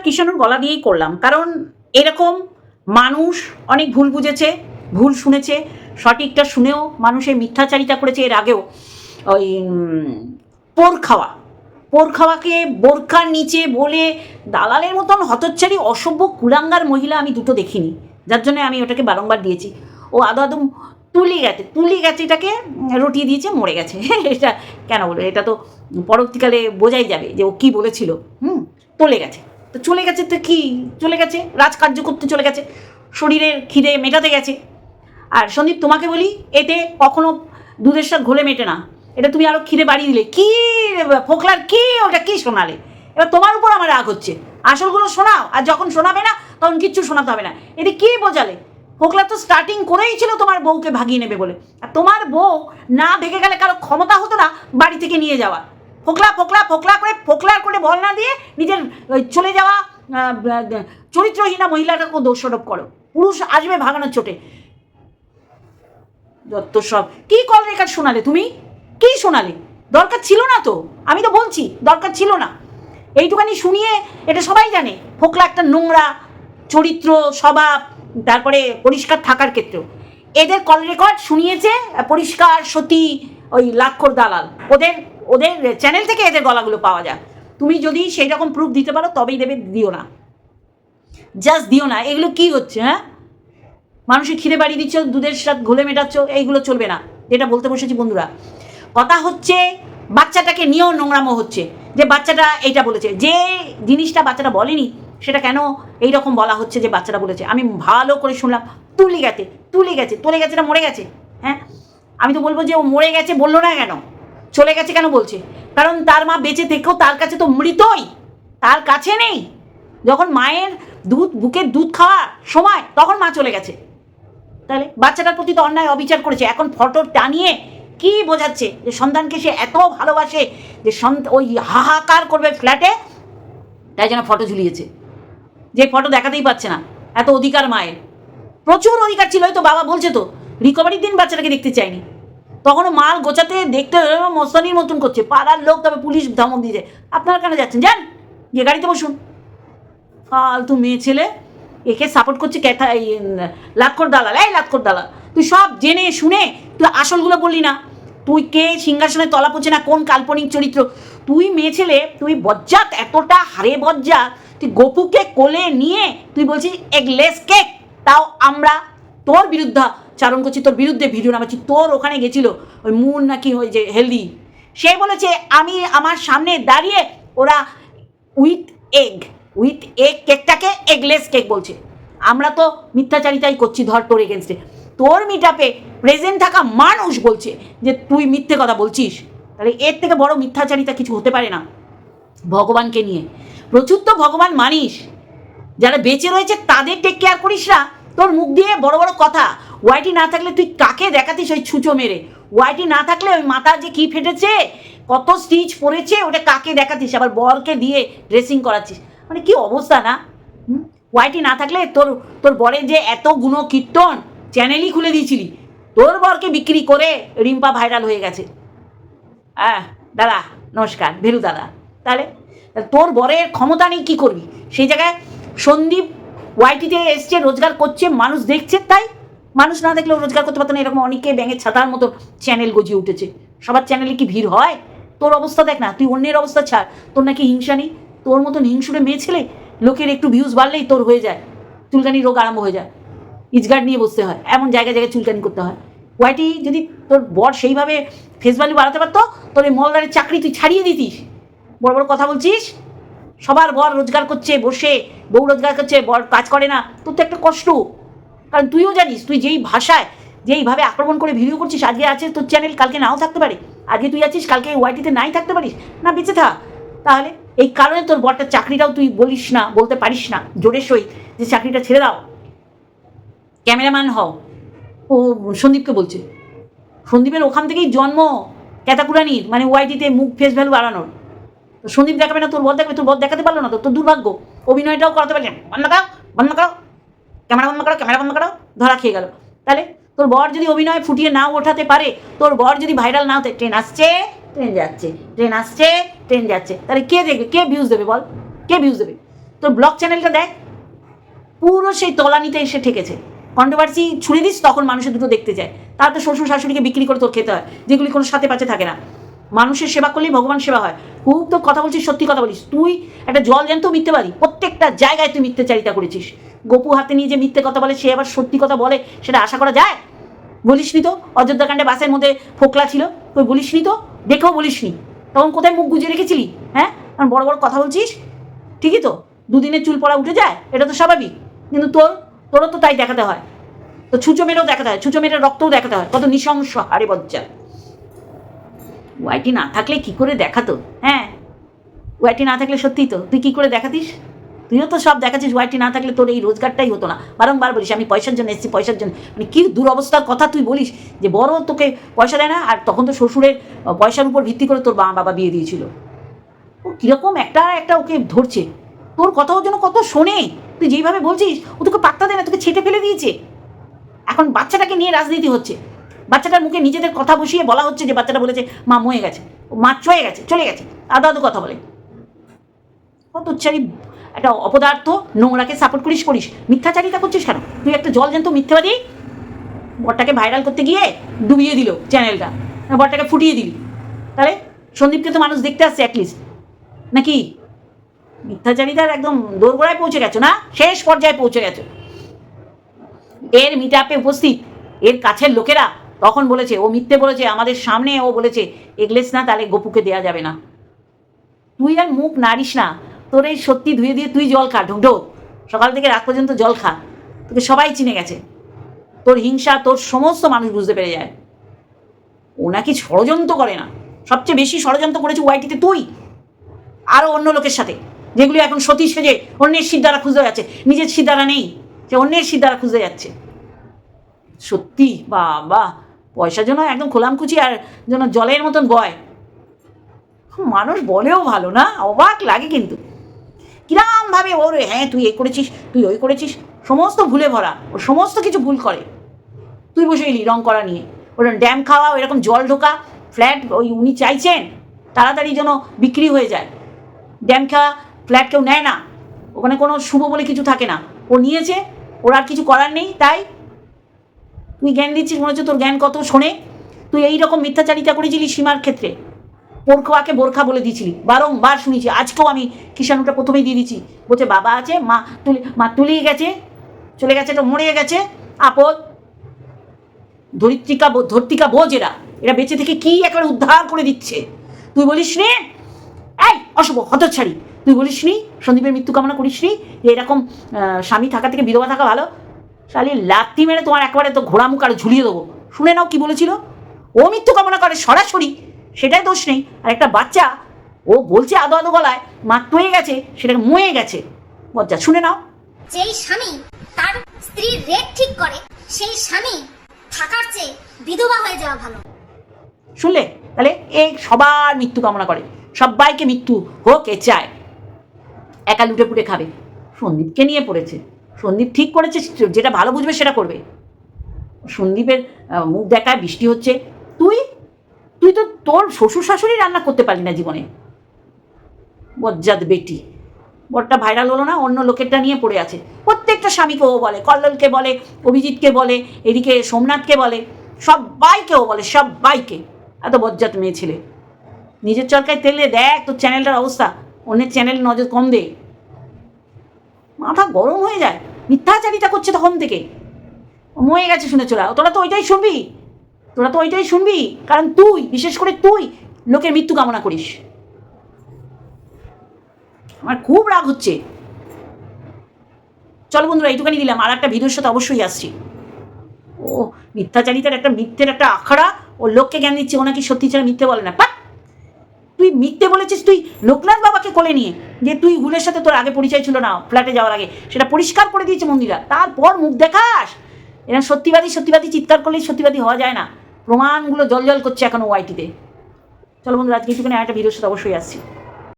কিষাণুর গলা দিয়েই করলাম, কারণ এরকম মানুষ অনেক ভুল বুঝেছে, ভুল শুনেছে, সঠিকটা শুনেও মানুষের মিথ্যাচারিতা করেছে এর আগেও। ওই পোর খাওয়াকে বোরখার নিচে বলে দালালের মতন হতচ্ছাড়ি অসভ্য কুলাঙ্গার মহিলা আমি দুটো দেখিনি, যার জন্য আমি ওটাকে বারংবার দিয়েছি। ও আদম তুলি গেছে, এটাকে রটিয়ে দিয়েছে, মরে গেছে। এটা কেন বলো, এটা তো পরবর্তীকালে বোঝাই যাবে যে ও কী বলেছিল। চলে গেছে তো চলে গেছে, তো কি চলে গেছে, রাজকার্য করতে চলে গেছে, শরীরের খিদে মেটাতে গেছে। আর সন্দীপ, তোমাকে বলি, এতে কখনো দুধের সাথে ঘোলে মেটে না, এটা তুমি আরও খিদে বাড়িয়ে দিলে। কি ফোকলার কি ওটা কি শোনালে? এবার তোমার উপর আমার রাগ হচ্ছে, আসলগুলো শোনাও, আর যখন শোনাবে না তখন কিচ্ছু শোনাতে হবে না। এতে কি বোঝালে? ফোকলা তো স্টার্টিং করেই ছিল তোমার বউকে ভাগিয়ে নেবে বলে, আর তোমার বউ না ভেগে গেলে কারো ক্ষমতা হতো না বাড়ি থেকে নিয়ে যাওয়া। ফোকলা করে বল না দিয়ে নিজের চলে যাওয়া চরিত্রহীনা মহিলাটাকে দোষারোপ করো। পুরুষ আসবে ভাগানোর চোটে। যত সব কি কল রেকর্ড শোনালে তুমি, কি শোনালে? দরকার ছিল না তো, আমি তো বলছি দরকার ছিল না। এইটুখানি শুনিয়ে এটা সবাই জানে ফোকলা একটা নোংরা চরিত্র, স্বভাব, তারপরে পরিষ্কার থাকার ক্ষেত্রেও। এদের কল রেকর্ড শুনিয়েছে পরিষ্কার সতী ওই লাক্ষর দালাল, ওদের চ্যানেল থেকে এদের গলাগুলো পাওয়া যায়। তুমি যদি সেই রকম প্রুফ দিতে পারো তবেই দেবে, দিও না, জাস্ট দিও না। এগুলো কি হচ্ছে? হ্যাঁ, মানুষের খিদে বাড়িয়ে দিচ্ছ, দুধের সাথে ঘোলে মেটাচ্ছ, এইগুলো চলবে না। যেটা বলতে বসেছি বন্ধুরা, কথা হচ্ছে বাচ্চাটাকে নিয়েও নোংরামো হচ্ছে, যে বাচ্চাটা এইটা বলেছে, যে জিনিসটা বাচ্চাটা বলেনি সেটা কেন এইরকম বলা হচ্ছে যে বাচ্চাটা বলেছে। আমি ভালো করে শুনলাম, তুলে গেছে, না মরে গেছে। হ্যাঁ, আমি তো বলবো যে ও মরে গেছে বললো না কেন, চলে গেছে কেন বলছে? কারণ তার মা বেঁচে থেকেও তার কাছে তো মৃতই, তার কাছে নেই। যখন মায়ের বুকের দুধ খাওয়ার সময় তখন মা চলে গেছে। তাহলে বাচ্চাটার প্রতি তো অন্যায় অবিচার করেছে। এখন ফটো টানিয়ে কি বোঝাচ্ছে যে সন্তানকে সে এত ভালোবাসে যে ওই হাহাকার করবে ফ্ল্যাটে, তাই জন্য ফটো ঝুলিয়েছে, যে ফটো দেখাতেই পাচ্ছে না। এত অধিকার মায়ের, প্রচুর অধিকার ছিল। তো বাবা বলছে তো রিকভারির দিন বাচ্চাটাকে দেখতে চায়নি, তখনও মাল গোছাতে দেখতে মস্তানির মতন করছে। পাড়ার লোক, তবে পুলিশ ধমক দিয়েছে, আপনারা কেন যাচ্ছেন, যান গিয়ে গাড়িতে বসুন। ফালতু মেয়ে ছেলে, একে সাপোর্ট করছে এই লাক্ষর দালাল। এই লাক্ষর দালাল, তুই সব জেনে শুনে তুই আসলগুলো বললি না। তুই কে সিংহাসনে তলা পড়ছে না, কোন কাল্পনিক চরিত্র? তুই মেয়ে ছেলে, তুই বজ্জাত, এতটা হারে বজ্জাত। তুই গপুকে কোলে নিয়ে তুই বলছিস এগলেস কেক, তাও আমরা তোর বিরুদ্ধে চারণ করছি, তোর বিরুদ্ধে ভিডিও নামাচ্ছি। তোর ওখানে গেছিল ওই মুন নাকি ওই যে হেলদি, সে বলেছে আমি আমার সামনে দাঁড়িয়ে ওরা উইথ এগ কেকটাকে এগলেস কেক বলছে। আমরা তো মিথ্যাচারিতাই করছি, ধর তোর এগেনস্টে। তোর মিটআপে প্রেজেন্ট থাকা মানুষ বলছে যে তুই মিথ্যে কথা বলছিস। তাহলে এর থেকে বড় মিথ্যাচারিতা কিছু হতে পারে না। ভগবানকে নিয়ে প্রচুর তো ভগবান মানিস, যারা বেঁচে রয়েছে তাদের টেক কেয়ার করিস না। তোর মুখ দিয়ে বড় বড় কথা। ওয়াইটি না থাকলে তুই কাকে দেখাতিস ওই ছুঁচো মেরে? ওয়াইটি না থাকলে ওই মাথা যে কি ফেটেছে, কত স্টিচ পড়েছে, ওটা কাকে দেখাতিস? আবার বরকে দিয়ে ড্রেসিং করাচ্ছিস, মানে কি অবস্থা না? ওয়াইটি না থাকলে তোর বরের যে এত গুণ কীর্তন, চ্যানেলই খুলে দিয়েছিলি। তোর বরকে বিক্রি করে রিম্পা ভাইরাল হয়ে গেছে। দাদা নমস্কার, ভেলু দাদা। তাহলে তোর বরের ক্ষমতা নেই, কী করবি? সেই জায়গায় সন্দীপ ওয়াইটিতে এসছে, রোজগার করছে, মানুষ দেখছে, তাই মানুষ না দেখলেও রোজগার করতে পারতো না। এরকম অনেকে ব্যাঙের ছাতার মতো চ্যানেল গজিয়ে উঠেছে। সবার চ্যানেলে কি ভিড় হয়? তোর অবস্থা দেখ না, তুই অন্যের অবস্থা ছাড়। তোর নাকি হিংসা নেই? তোর মতন হিংসুরে মেয়ে ছেলে, লোকের একটু ভিউজ বাড়লেই তোর হয়ে যায় চুলকানি রোগ আরম্ভ হয়ে যায়, ইজগার্ড নিয়ে বসতে হয়, এমন জায়গায় জায়গায় চুলকানি করতে হয়। ওয়াইটি যদি তোর বর সেইভাবে ফেস ভ্যালু বাড়াতে পারতো, তোর এই মলদারের চাকরি তুই ছাড়িয়ে দিতিস। বড় বড় কথা বলছিস। সবার বর রোজগার করছে বসে, বউ রোজগার করছে, বর কাজ করে না। তোর তো একটা কষ্ট, কারণ তুইও জানিস তুই যেই ভাষায় যেইভাবে আক্রমণ করে ভিডিও করছিস, আজকে আছে তোর চ্যানেল, কালকে নাও থাকতে পারে। আজকে তুই আছিস, কালকে ওয়াইটিতে নাই থাকতে পারিস, না বেঁচে থাক। তাহলে এই কারণে তোর বরটার চাকরিটাও তুই বলিস না, বলতে পারিস না জোরের সহিত যে চাকরিটা ছেড়ে দাও, ক্যামেরাম্যান হও। ও সন্দীপকে বলছে, সন্দীপের ওখান থেকেই জন্ম ক্যাতাকুরানির, মানে ওয়াইটিতে মুখ ফেস ভ্যালু বাড়ানোর। তো সন্দীপ দেখাবে না, তোর বর দেখাবে। তোর বর দেখাতে পারলো না, তোর দুর্ভাগ্য। অভিনয়টাও করাতে পারলেন, বন্ধ করো ক্যামেরা বন্ধ করো, ধরা খেয়ে গেল। তাহলে তোর বর যদি অভিনয় ফুটিয়ে নাও ওঠাতে পারে, তোর বর যদি ভাইরাল নাও, ট্রেন আসছে ট্রেন যাচ্ছে, ট্রেন আসছে ট্রেন যাচ্ছে, তাহলে কে দেখবে? কে ভিউজ দেবে বল? কে ভিউজ দেবে? তোর ব্লগ চ্যানেলটা দেখ, পুরো সেই তলানিতে এসে ঠেকেছে। কন্ট্রোভার্সি ছুড়ে দিস, তখন মানুষের দুটো দেখতে যায়। তার তো শ্বশুর শাশুড়িকে বিক্রি করে তোর খেতে হয়, যেগুলি কোনো সাথে পাচে থাকে না। মানুষের সেবা করলেই ভগবান সেবা হয়। খুব তো কথা বলছিস, সত্যি কথা বলিস। তুই একটা জল জ্যান্ত মিথ্যেবাদী, প্রত্যেকটা জায়গায় তুই মিথ্যেচারিতা করেছিস। গপু হাতে নিয়ে যে মিথ্যে কথা বলে, সে আবার সত্যি কথা বলে, সেটা আশা করা যায়? বলিসনি তো অযোধ্যাকাণ্ডে বাসের মধ্যে ফোকলা ছিল, তুই বলিসনি তো, দেখেও বলিসনি। তখন কোথায় মুখ গুজে রেখেছিলি? হ্যাঁ, কারণ বড় বড় কথা বলছিস। ঠিকই তো, দুদিনের চুল পড়া উঠে যায়, এটা তো স্বাভাবিক। কিন্তু তোরও তো তাই দেখাতে হয়, তো ছুঁচো মেরেও দেখাতে হয়, ছুঁচো মেরে রক্তও দেখাতে হয়। কত নৃশংস হারে বজ্জা। ওয়াইটি না থাকলে কি করে দেখাতো? হ্যাঁ, ওয়াইটি না থাকলে সত্যিই তো তুই কি করে দেখাতিস? তুইও তো সব দেখাচ্ছিস। ওয়াইটি না থাকলে তোর এই রোজগারটাই হতো না। বারংবার বলিস আমি পয়সার জন্য এসেছি, পয়সার জন্য। মানে কী দুরবস্থার কথা তুই বলিস, যে বড় তোকে পয়সা দেয় না, আর তখন তো শ্বশুরের পয়সার উপর ভিত্তি করে তোর বাবা বিয়ে দিয়েছিল। ও কীরকম একটা ওকে ধরছে, তোর কথাও যেন কত শোনে। তুই যেইভাবে বলছিস, ও তোকে পাত্তা দেয় না, তোকে ছেটে ফেলে দিয়েছে। এখন বাচ্চাটাকে নিয়ে রাজনীতি হচ্ছে, বাচ্চাটার মুখে নিজেদের কথা বসিয়ে বলা হচ্ছে যে বাচ্চাটা বলেছে মা ময়ে গেছে, মা চয়ে গেছে, চলে গেছে, আদো আদো কথা বলে। কত উচ্চারি একটা অপদার্থ, নোংরাকে সাপোর্ট করিস, মিথ্যাচারিতা করছিস কেন? তুই একটা জল জ্যান্ত মিথ্যাবাদী। বরটাকে ভাইরাল করতে গিয়ে ডুবিয়ে দিল চ্যানেলটা, বরটাকে ফুটিয়ে দিলি। তাহলে সন্দীপকে তো মানুষ দেখতে আসছে অ্যাটলিস্ট, নাকি? মিথ্যাচারিতার একদম দোরগোড়ায় পৌঁছে গেছো না, শেষ পর্যায়ে পৌঁছে গেছো। এর মিট আপে উপস্থিত এর কাছের লোকেরা তখন বলেছে ও মিথ্যে বলেছে, আমাদের সামনে ও বলেছে এগলেস না, তাহলে গপুকে দেওয়া যাবে না। তুই আর মুখ নাড়িস না, তোর এই সত্যি ধুয়ে দিয়ে তুই জল খা, ঢুকঢোক সকাল থেকে রাত পর্যন্ত জল খা, তোকে সবাই চিনে গেছে। তোর হিংসা তোর সমস্ত মানুষ বুঝতে পেরে যায়। ও নাকি ষড়যন্ত্র করে না, সবচেয়ে বেশি ষড়যন্ত্র করেছে ওয়াইটিতে তুই, আরও অন্য লোকের সাথে, যেগুলি এখন সতী সেজে অন্যের সিদ্ধারা খুঁজতে যাচ্ছে। নিজের সিদ্ধারা নেই, সে অন্যের সিদ্ধারা খুঁজতে যাচ্ছে। সত্যি বাবা, পয়সার জন্য একদম খোলামকুচি আর যেন জলের মতন বয়। মানুষ বলেও ভালো না, অবাক লাগে কিন্তু কিরমভাবে ওর হ্যাঁ তুই এ করেছিস, তুই ওই করেছিস, সমস্ত ভুলে ভরা, ও সমস্ত কিছু ভুল করে। তুই বসে এলি রং করা নিয়ে, ওরকম ড্যাম খাওয়া, এরকম জল ঢোকা ফ্ল্যাট, ওই উনি চাইছেন তাড়াতাড়ি যেন বিক্রি হয়ে যায়। ড্যাম খাওয়া ফ্ল্যাট কেউ নেয় না, ওখানে কোনো শুভ বলে কিছু থাকে না। ও নিয়েছে, ওর আর কিছু করার নেই, তাই তুই জ্ঞান দিচ্ছিস, মনে হচ্ছে তোর জ্ঞান কত শোনে। তুই এইরকম মিথ্যাচারিতা করেছিলি সীমার ক্ষেত্রে, পোরখোয়াকে বোরখা বলে দিয়েছিলি, বারংবার শুনেছি। আজকেও আমি কিষাণুটা প্রথমেই দিয়ে দিচ্ছি, বলছে বাবা আছে, মা তুলিয়ে গেছে, চলে গেছে, তো মরে গেছে, আপদ ধর্তিকা বোঝ, এরা বেঁচে থেকে কি একেবারে উদ্ধার করে দিচ্ছে। তুই বলিস নি এই অশুভ হতচ্ছাড়ি, তুই বলিস নি সন্দীপের মৃত্যু কামনা করিস নি, যে এরকম স্বামী থাকা থেকে বিধবা থাকা ভালো। শালি লাত্তি মেরে তোমার একেবারে তো ঘোড়া মুখ আর ঝুলিয়ে দেবো। শুনে নাও কি বলেছিল। ও মৃত্যু কামনা করে সরাসরি, সেটাই দোষ নেই। আর একটা বাচ্চা ও বলছে আদো আদো গলায় মা টয়ে গেছে, সেটাকে ময়ে গেছে। বজ্জা, শুনে নাও। যেই স্বামী তার স্ত্রীর রেট ঠিক করে, সেই স্বামী থাকার চেয়ে বিধবা হয়ে যাওয়া ভালো। শুনলে? তাহলে এই সবার মৃত্যু কামনা করে, সবাইকে মৃত্যু হোক এ চায়, একা লুটে পুটে খাবে। সন্দীপকে নিয়ে পড়েছে, সন্দীপ ঠিক করেছে, যেটা ভালো বুঝবে সেটা করবে। সন্দীপের মুখ দেখায় বৃষ্টি হচ্ছে, তুই তো তোর শ্বশুর শাশুড়ি রান্না করতে পারলি না জীবনে। বজ্জাত বেটি, বরটা ভাইরাল হলো না, অন্য লোকেরটা নিয়ে পড়ে আছে। প্রত্যেকটা স্বামীকে ও বলে, কল্লোলকে বলে, অভিজিৎকে বলে, এদিকে সোমনাথকে বলে, সবাইকে ও বলে, সবাইকে। এত বজ্জাত মেয়ে ছেলে, নিজের চরকায় তেলে দেখ তোর চ্যানেলটার অবস্থা, অন্যের চ্যানেল নজর কম দে। মাথা গরম হয়ে যায়, মিথ্যাচারিতা করছে তখন থেকে। ময়ে গেছে শুনে চলা, তোরা তো ওইটাই শুনবি, কারণ তুই, বিশেষ করে তুই লোকের মৃত্যু কামনা করিস। আমার খুব রাগ হচ্ছে। চলো বন্ধুরা, এইটুখানি দিলাম, আর একটা ভিডিওর সাথে অবশ্যই আসছি। ও মিথ্যাচারিতার একটা মিথ্যের একটা আখড়া, ও লোককে জ্ঞান দিচ্ছে, ও নাকি সত্যি ছাড়া মিথ্যে বলে না। পাক, তুই মিথ্যে বলেছিস তুই লোকনাথ বাবাকে কোলে নিয়ে, যে তুই হুলের সাথে তোর আগে পরিচয় ছিল না ফ্ল্যাটে যাওয়ার আগে, সেটা পরিষ্কার করে দিয়েছে মন্দিরা, তারপর মুখ দেখাস। এরা সত্যিবাদী চিৎকার করলেই সত্যিবাদী হওয়া যায় না, প্রমাণগুলো জল করছে এখন ওয়াইটিতে। চলো বন্ধুরা, আজকে এইটুখানি একটা ভিডিওর সাথে অবশ্যই আসছি।